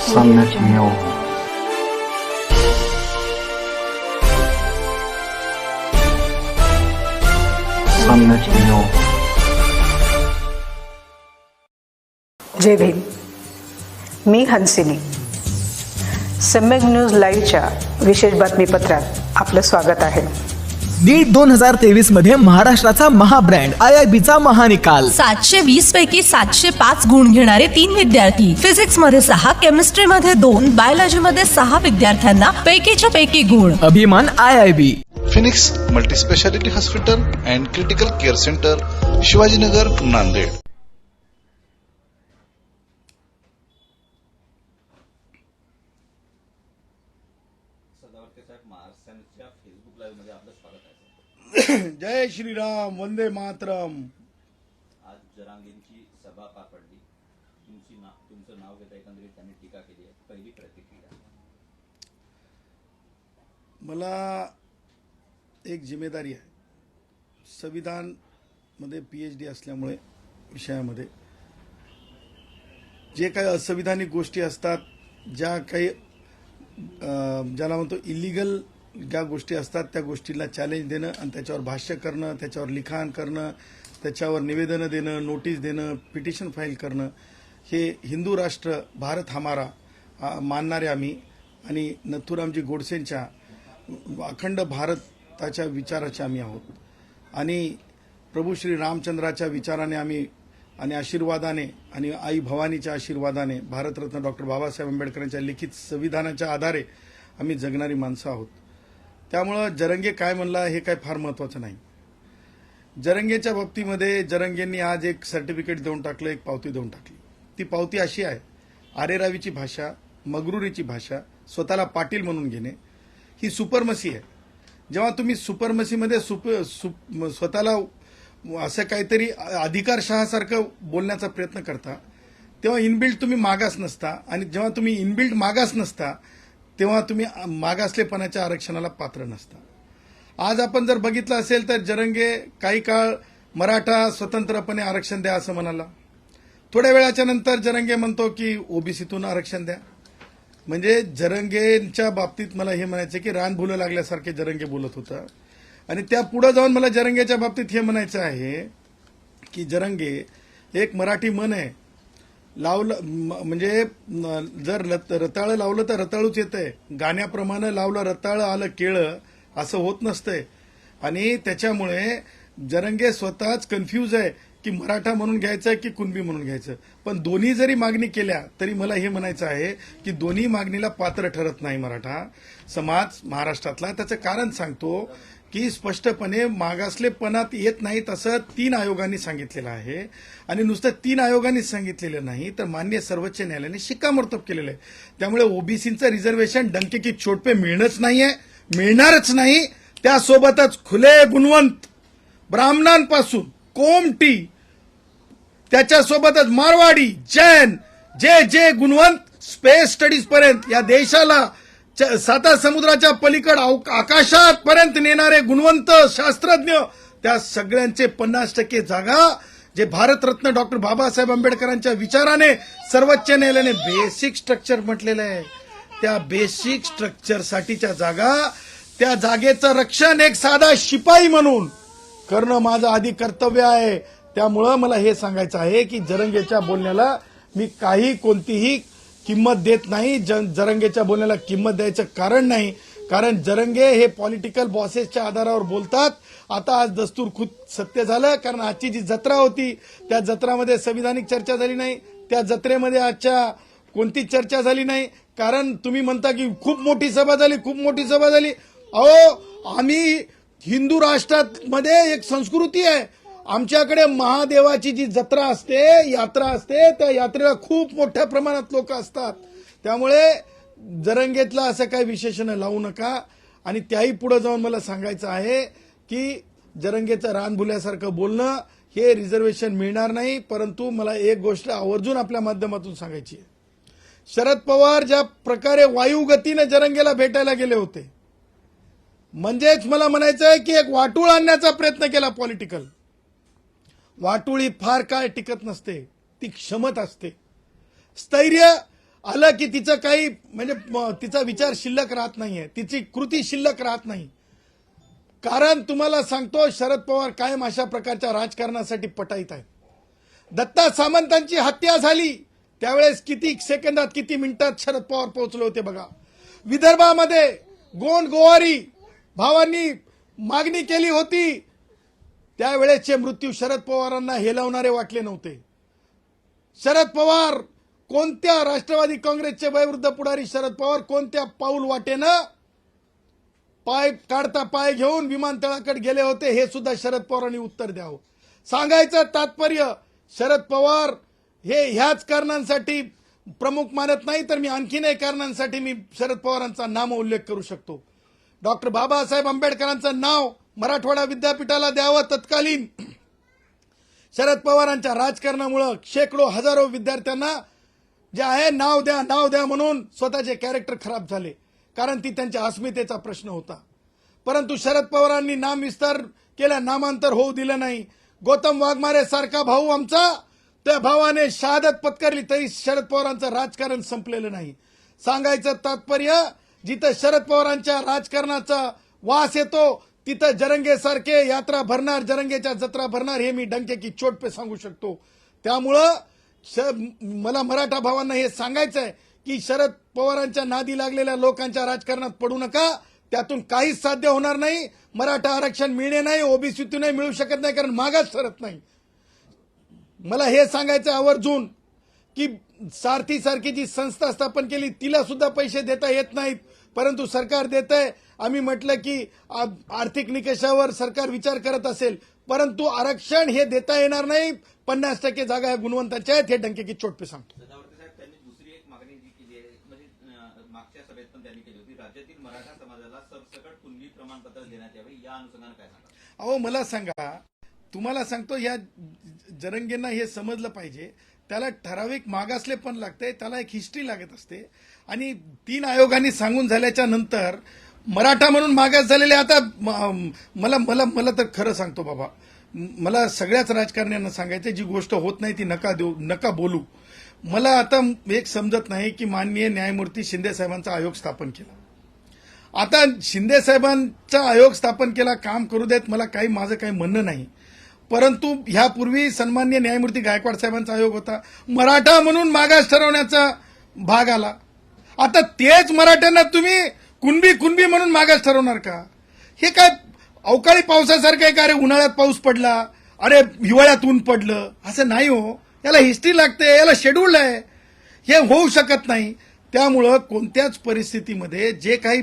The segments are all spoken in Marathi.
सम्यक ज्ञो सम्यक ज्ञो। जय भीम। मी हंसिनी। सम्यक न्यूज लाईव्हच्या विशेष बातमीपत्रात आपलं स्वागत आहे। नीट 2023 मध्ये महाराष्ट्राचा महाब्रँड IIBचा महानिकाल 720 पैकी 705 गुण घेणारे 3 विद्यार्थी, फिजिक्स मध्ये 6, केमिस्ट्री मध्ये 2, बायोलॉजी मध्ये 6 विद्यार्थ्यांना पैकीच्या पैकी गुण। अभिमान IIB। Phoenix multispeciality hospital and critical care centre, Shivajinagar, Nanded. जय श्रीराम, वंदे मातरम। आज जरांगेंची सभा पार पडली। तुमचं नाव घेता एकंदरीत त्यांनी टीका केली आहे। पहिली प्रतिक्रिया। मला एक जिम्मेदारी आहे। संविधान मध्ये PhD असल्यामुळे विषयामध्ये जे काही असंविधानिक गोष्टी असतात, ज्या काही ज्याला म्हणतो इलिगल ज्या गोष्टी असतात, त्या गोष्टीला चॅलेंज देणं आणि त्याच्यावर भाष्य करणं, त्याच्यावर लिखाण करणं, त्याच्यावर निवेदनं देणं, नोटीस देणं, पिटिशन फाईल करणं, हे हिंदू राष्ट्र भारत हमारा मानणारे आम्ही आणि नथुरामजी गोडसेंच्या अखंड भारताच्या विचाराचे आम्ही आहोत आणि प्रभू श्री रामचंद्राच्या विचाराने आम्ही आणि आशीर्वादाने आणि आई भवानीच्या आशीर्वादाने भारतरत्न डॉक्टर बाबासाहेब आंबेडकरांच्या लिखित संविधानाच्या आधारे आम्ही जगणारी माणसं आहोत। त्यामुळं जरंगे काय म्हणला हे काय फार महत्त्वाचं नाही। जरंगेच्या बाबतीमध्ये जरंगेंनी आज एक सर्टिफिकेट देऊन टाकलं, एक पावती देऊन टाकली। ती पावती अशी आहे, आरेरावीची भाषा, मगरुरीची भाषा, स्वतःला पाटील म्हणून घेणे, ही सुपरमसी आहे। जेव्हा तुम्ही सुपरमसीमध्ये स्वतःला असं काहीतरी अधिकारशहासारखं बोलण्याचा प्रयत्न करता, तेव्हा इनबिल्ट तुम्ही मागास नसता आणि जेव्हा तुम्ही इनबिल्ट मागास नसता तेव्हा तुम्ही मागासलेपणाच्या आरक्षणाला पात्र नसता। आज आपण जर बघितलं असेल तर जरंगे काही काळ मराठा स्वतंत्रपणे आरक्षण द्या असं म्हणाला। थोड्या वेळाच्या नंतर जरंगे म्हणतो की ओबीसीतून आरक्षण द्या। म्हणजे जरंगेंच्या बाबतीत मला हे म्हणायचं की रान भुलं लागल्यासारखे जरंगे बोलत होता आणि त्या पुढे जाऊन मला जरंगेच्या बाबतीत हे म्हणायचं आहे की जरंगे एक मराठी म्हण आहे, लावलं म्हणजे जर रताळं लावलं तर रताळूच येतंय, गाण्याप्रमाणे लावलं रताळं आलं केळं असं होत नसतंय। आणि त्याच्यामुळे जरंगे स्वतःच कन्फ्यूज आहे की मराठा म्हणून घ्यायचं की कुणबी म्हणून घ्यायचं। पण दोन्ही जरी मागणी केल्या तरी मला हे म्हणायचं आहे की दोन्ही मागणीला पात्र ठरत नाही मराठा समाज महाराष्ट्रातला। त्याचं कारण सांगतो की स्पष्टपणे मागासलेपणात येत नाहीत असं 3 आयोगांनी सांगितलेलं आहे आणि नुसतं 3 आयोगांनी सांगितलेलं नाही तर माननीय सर्वोच्च न्यायालयाने शिक्कामोर्तब केलेलं आहे। त्यामुळे ओबीसीचं रिझर्वेशन डंके की चोट पे मिळणंच नाहीये, मिळणारच नाही। त्यासोबतच खुले गुणवंत ब्राह्मणांपासून कोमटी, त्याच्यासोबतच मारवाडी, जैन, जे गुणवंत स्पेस स्टडीज पर्यंत या देशाला 7 समुद्राच्या पलीकड आकाशात पर्यंत नेणारे गुणवंत शास्त्रज्ञ, त्या सगळ्यांचे 50% जागा जे भारतरत्न डॉक्टर बाबासाहेब आंबेडकरांच्या विचाराने सर्वोच्च न्यायालयाने बेसिक स्ट्रक्चर म्हटलेलं आहे, त्या बेसिक स्ट्रक्चरसाठीच्या जागा, त्या जागेचं रक्षण एक साधा शिपाई म्हणून करणं माझं आधी कर्तव्य आहे। त्यामुळं मला हे सांगायचं आहे की जरंगेच्या बोलण्याला मी कोणतीही किंमत देत नाही। जरंगेच्या बोलण्याला किंमत द्यायचं कारण नाही, कारण जरंगे हे पॉलिटिकल बॉसेसच्या आधारावर बोलतात। आता आज दस्तूर खुद सत्य झालं, कारण आजची जी जत्रा होती त्या जत्रामध्ये संविधानिक चर्चा झाली नाही, त्या जत्रेमध्ये आजच्या कोणतीच चर्चा झाली नाही। कारण तुम्ही म्हणता की खूप मोठी सभा झाली, खूप मोठी सभा झाली। अहो, आम्ही हिंदू राष्ट्रामध्ये एक संस्कृती आहे, आमच्याकडे महादेवाची जी जत्रा असते, यात्रा असते, त्या यात्रेला खूप मोठ्या प्रमाणात लोक असतात। त्यामुळे जरंगेतला असं काही विशेषण लावू नका। आणि त्याही पुढे जाऊन मला सांगायचं आहे की जरंगेचं रानभुल्यासारखं बोलणं हे रिझर्वेशन मिळणार नाही। परंतु मला एक गोष्ट आवर्जून आपल्या माध्यमातून सांगायची आहे, शरद पवार ज्या प्रकारे वायुगतीने जरंगेला भेटायला गेले होते, म्हणजेच मला म्हणायचं आहे की एक वाटूळ आणण्याचा प्रयत्न केला पॉलिटिकल। वाटोळी फार काळ टिकत नसते, ती क्षमत असते। स्थैर्य आलं की तिचं काही म्हणजे तिचा विचार शिल्लक राहत नाहीये, तिची कृती शिल्लक राहत नाही. कारण तुम्हाला सांगतो, शरद पवार कायम अशा प्रकारच्या राजकारणासाठी पटाईत आहेत. दत्ता सामंतांची हत्या झाली त्यावेळेस किती सेकंदात किती मिनिटात शरद पवार पोहोचले होते बघा. विदर्भामध्ये गोंड गोवारी भावांनी मागणी केली होती, त्यावेळेसचे मृत्यू शरद पवारांना हेलावणारे वाटले नव्हते. शरद पवार कोणत्या राष्ट्रवादी काँग्रेसचे वयोवृद्ध पुढारी शरद पवार कोणत्या पाऊल वाटेनं पाय काढता पाय घेऊन विमानतळाकडे गेले होते हे सुद्धा शरद पवारांनी उत्तर द्यावं. सांगायचं तात्पर्य, शरद पवार हे ह्याच कारणांसाठी प्रमुख मानत नाही तर मी आणखीनही कारणांसाठी मी शरद पवारांचा नाम उल्लेख करू शकतो. डॉक्टर बाबासाहेब आंबेडकरांचं नाव मराठवाडा विद्यापीठाला द्यावं तत्कालीन. शरद पवारांच्या राजकारणामुळे शेकडो हजारो विद्यार्थ्यांना जे आहे नाव द्या म्हणून स्वतःचे कॅरेक्टर खराब झाले, कारण ती त्यांच्या अस्मितेचा प्रश्न होता. परंतु शरद पवारांनी नाम विस्तार केला, नामांतर होऊ दिलं नाही. गौतम वाघमारे सारखा भाऊ आमचा, त्या भावाने शहादत पत्करली तरी शरद पवारांचं राजकारण संपलेलं नाही. सांगायचं तात्पर्य, जिथं शरद पवारांच्या राजकारणाचा वास येतो तिथं जरंगेसारखे यात्रा भरणार, जरंगेच्या जत्रा भरणार हे मी डंके की चोट पे सांगू शकतो. त्यामुळं मला मराठा भावांना हे सांगायचं आहे की शरद पवारांच्या नादी लागलेल्या लोकांच्या राजकारणात पडू नका, त्यातून काहीच साध्य होणार नाही. मराठा आरक्षण मिळणे नाही, ओबीसीतूनही मिळू शकत नाही, कारण मागास ठरत नाही. मला हे सांगायचं आवर्जून की सारथी जी संस्था स्थापन केली तिला सुद्धा पैसे देता येत नाहीत, परंतु सरकार देत आहे. आम्ही म्हटलं की आर्थिक निकषावर सरकार विचार करत असेल, परंतु आरक्षण हे देता येणार नाही. 50% जागा या गुणवंताच्या आहेत, हे डंके की चोट पे सांगतो. सदावर्ते साहेब, त्यांनी दुसरी एक मागणी जी केली आहे, म्हणजे मागच्या सभेत पण त्यांनी केली होती, राज्यातील मराठा समाजाला सरसकट कुणबी प्रमाणपत्र देण्यात यावे, या अनुषंगाने काय सांगा? अहो मला सांगा, तुम्हाला सांगतो, या जरंगेंना हे समजलं पाहिजे, त्याला ठराविक मागासले पण लागते, त्याला एक हिस्ट्री लागत असते. आणि 3 आयोगांनी सांगून झाल्याच्या नंतर मराठा म्हणून मागास झालेले, आता मला मला मला तर खरं सांगतो बाबा, मला सगळ्याच राजकारण्यांना सांगायचं, जी गोष्ट होत नाही ती नका बोलू. मला आता एक समजत नाही की माननीय न्यायमूर्ती शिंदे साहेबांचा आयोग स्थापन केला. आता शिंदे साहेबांचा आयोग स्थापन केला, काम करू देत, मला माझं काही म्हणणं नाही. परंतु ह्यापूर्वी सन्माननीय न्यायमूर्ती गायकवाड साहेबांचा आयोग होता, मराठा म्हणून मागास ठरवण्याचा भाग आला. आता तेच मराठ्यांना तुम्ही कुणबी म्हणून मागास ठरवणार का? हे काय अवकाळी पावसासारखं आहे का? अरे उन्हाळ्यात पाऊस पडला, अरे हिवाळ्यात ऊन पडलं, असं नाही हो. याला हिस्ट्री लागते, याला शेड्यूल आहे, हे होऊ शकत नाही. त्यामुळं कोणत्याच परिस्थितीमध्ये जे काही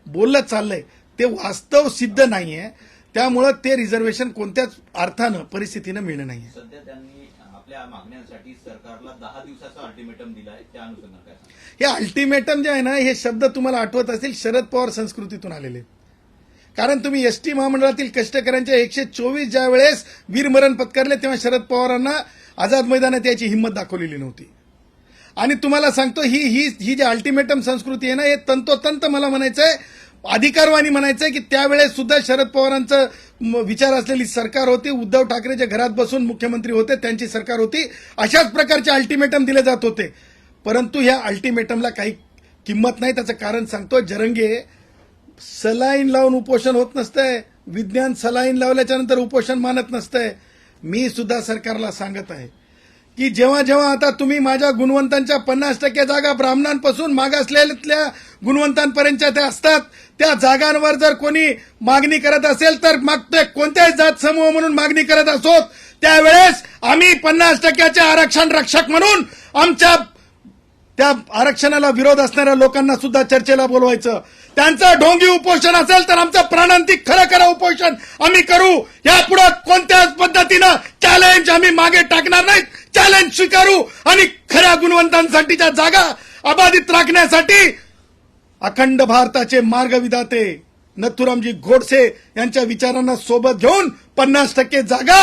बोललं चाललंय ते वास्तव सिद्ध नाहीये. त्यामुळं ते रिझर्वेशन कोणत्याच अर्थानं परिस्थितीनं मिळणं नाहीये. सध्या त्यांनी आपल्या मागण्यांसाठी सरकारला 10 दिवसाचा अल्टिमेटम दिला आहे, त्या अनुषंगाने काय सांगा? हे अल्टिमेटम जे आहे ना, हे शब्द तुम्हाला आठवत असतील, शरद पवार संस्कृतीतून आलेले. कारण तुम्ही एसटी महामंडळातील कष्टकऱ्यांच्या 124 ज्या वेळेस वीरमरण पत्करले तेव्हा शरद पवारांना आझाद मैदानात याची हिंमत दाखवलेली नव्हती. आणि तुम्हाला सांगतो, ही जी अल्टिमेटम संस्कृती आहे ना, हे तंतोतंत मला म्हणायचंय, अधिकारवाणी म्हणायचंय की त्यावेळेस सुद्धा शरद पवारांचं विचार असलेली सरकार होती. उद्धव ठाकरे जे घरात बसून मुख्यमंत्री होते त्यांची सरकार होती. अशाच प्रकारचे अल्टिमेटम दिले जात होते. परंतु ह्या अल्टिमेटमला काही किंमत नाही. त्याचं कारण सांगतो, जरंगे सलाईन लावून उपोषण होत नसतंय, विज्ञान सलाईन लावल्याच्या नंतर उपोषण मानत नसतंय. मी सुद्धा सरकारला सांगत आहे की जेव्हा आता तुम्ही माझ्या गुणवंतांच्या 50% जागा ब्राह्मणांपासून मागासलेल्या गुणवंतांपर्यंतच्या त्या असतात, त्या जागांवर जर कोणी मागणी करत असेल तर मग ते कोणत्याही जात समूह म्हणून मागणी करत असोत, त्यावेळेस आम्ही 50% आरक्षण रक्षक म्हणून आमच्या त्या आरक्षणाला विरोध असणाऱ्या लोकांना सुद्धा चर्चेला बोलवायचं. त्यांचं ढोंगी उपोषण असेल तर आमचं प्राणांतिक खरं उपोषण आम्ही करू. यापुढे कोणत्याच पद्धतीनं चॅलेंज आम्ही मागे टाकणार नाहीत. चॅलेंज स्वीकारू आणि खऱ्या गुणवंतांसाठीच्या जागा अबाधित राखण्यासाठी अखंड भारताचे मार्गविधाते नथुरामजी गोडसे यांच्या विचारांना सोबत घेऊन 50% जागा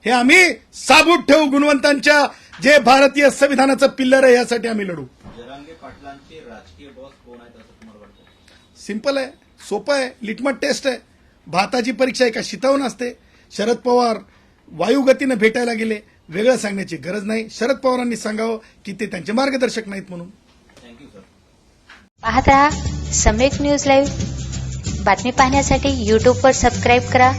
हे आम्ही साबूत ठेवू. गुणवंतांच्या जे भारतीय संविधानाचं पिल्लर आहे यासाठी आम्ही लढू. जरांगे पाटलांचे राजकीय बॉस कोण आहेत असं तुम्हाला वाटतं? सिंपल आहे, सोपं आहे, लिटमट टेस्ट आहे. भाताची परीक्षा एका शितावून असते. शरद पवार वायुगतीनं भेटायला गेले, वेगळं सांगण्याची गरज नाही. शरद पवारांनी सांगावं की ते त्यांचे मार्गदर्शक नाहीत म्हणून. पाहत रहा सम्यक न्यूज लाईव्ह. बातमी पाहण्यासाठी यूट्यूबवर सबस्क्राईब करा.